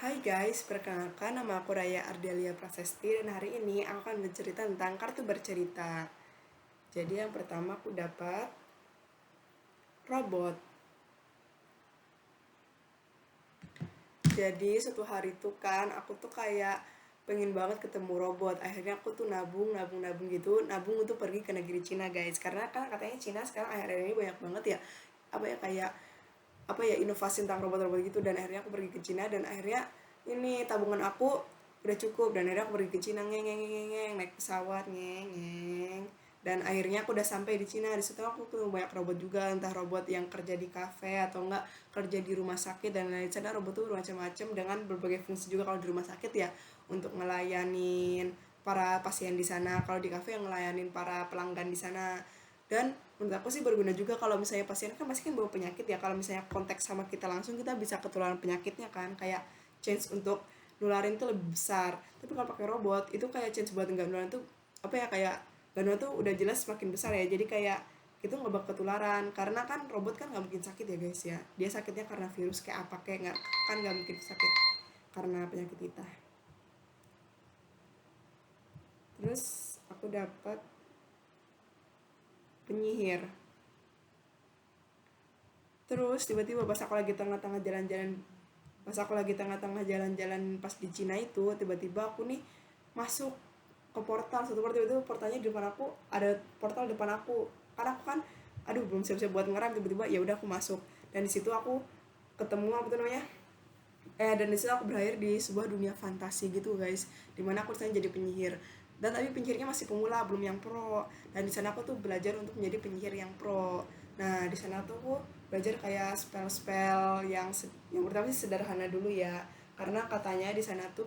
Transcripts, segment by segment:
Hai guys, perkenalkan nama aku Raya Ardelia Prasesti dan hari ini aku akan bercerita tentang kartu bercerita. Jadi yang pertama aku dapat robot. Jadi suatu hari tuh kan aku tuh kayak pengen banget ketemu robot. Akhirnya aku tuh nabung gitu. Nabung untuk pergi ke negeri Cina guys. Karena kan katanya Cina sekarang akhir-akhir ini banyak banget ya inovasi tentang robot-robot gitu. Dan akhirnya aku pergi ke Cina dan akhirnya ini tabungan aku udah cukup dan akhirnya aku pergi ke Cina naik pesawat dan akhirnya aku udah sampai di Cina. Di situ aku ketemu banyak robot juga, entah robot yang kerja di kafe atau enggak kerja di rumah sakit dan lain sana. Robot tuh bermacam-macam dengan berbagai fungsi juga. Kalau di rumah sakit ya untuk ngelayanin para pasien di sana, kalau di kafe yang ngelayanin para pelanggan di sana. Dan menurut aku sih berguna juga kalau misalnya pasien kan pasti kan bawa penyakit ya, kalau misalnya konteks sama kita langsung kita bisa ketularan penyakitnya kan, kayak chance untuk nularin tuh lebih besar. Tapi kalau pakai robot itu kayak chance buat nggak nularin tuh kayak nggak nularin tuh udah jelas semakin besar ya. Jadi kayak itu nggak bakal ketularan karena kan robot kan nggak mungkin sakit ya guys ya, dia sakitnya karena virus kayak apa kayak nggak, kan nggak mungkin sakit karena penyakit kita. Terus aku dapat penyihir. Terus tiba-tiba pas aku lagi tengah-tengah jalan-jalan pas di Cina itu, tiba-tiba aku nih masuk ke portal, satu portal itu portalnya di depan aku, ada portal depan aku. Karena aku kan aduh belum siap-siap buat ngerem, tiba-tiba ya udah aku masuk. Dan di situ aku ketemu apa tuh namanya? Dan di situ aku berakhir di sebuah dunia fantasi gitu guys, dimana aku sekarang jadi penyihir. Dan tapi penyihirnya masih pemula, belum yang pro. Dan di sana aku tuh belajar untuk menjadi penyihir yang pro. Nah di sana tuh aku belajar kayak spell-spell yang pertama sih sederhana dulu ya, karena katanya di sana tuh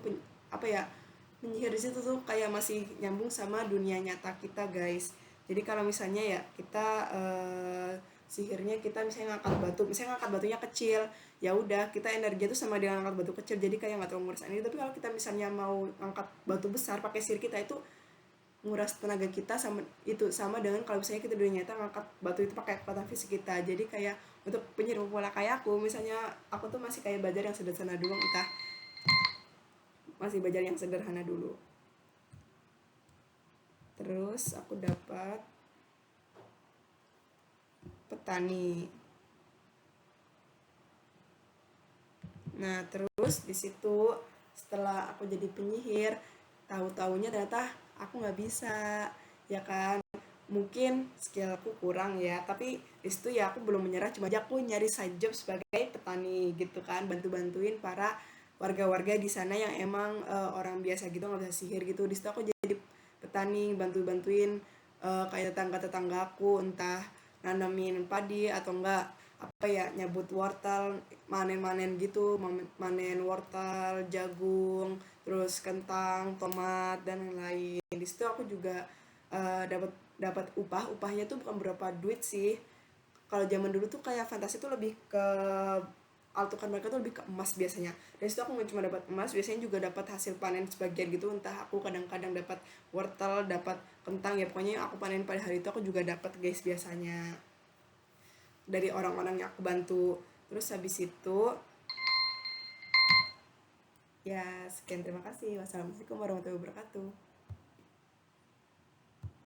penyihir di situ tuh kayak masih nyambung sama dunia nyata kita guys. Jadi kalau misalnya ya kita sihirnya kita misalnya ngangkat batunya kecil, ya udah kita energi itu sama dengan angkat batu kecil, jadi kayak nggak terlalu nguras energi. Tapi kalau kita misalnya mau angkat batu besar pakai sihir kita itu nguras tenaga kita, sama dengan kalau misalnya kita udah nyata ngangkat batu itu pakai kekuatan fisik kita. Jadi kayak untuk penyihir pemula kayak aku, misalnya aku tuh masih kayak belajar yang sederhana dulu, masih belajar yang sederhana dulu. Terus aku dapat petani. Nah, terus di situ setelah aku jadi penyihir, tahu-taunya ternyata aku nggak bisa, ya kan? Mungkin skillku kurang ya, tapi di situ ya aku belum menyerah, cuma aja aku nyari side job sebagai petani gitu kan, bantu-bantuin para warga-warga di sana yang emang orang biasa gitu nggak bisa sihir gitu. Di situ aku jadi petani, bantu-bantuin kayak tetangga-tetanggaku, entah nanamin padi atau enggak nyabut wortel, manen-manen gitu, manen wortel, jagung, terus kentang, tomat dan lain-lain. Di situ aku juga dapat dapat upahnya tuh bukan berapa duit sih. Kalau zaman dulu tuh kayak fantasi tuh lebih ke altukan mereka tuh lebih ke emas biasanya. Dari situ aku nggak cuma dapat emas, biasanya juga dapat hasil panen sebagian gitu. Entah aku kadang-kadang dapat wortel, dapat kentang, ya pokoknya aku panen pada hari itu aku juga dapat guys biasanya dari orang-orang yang aku bantu. Terus habis itu ya sekian, terima kasih. Wassalamualaikum warahmatullahi wabarakatuh.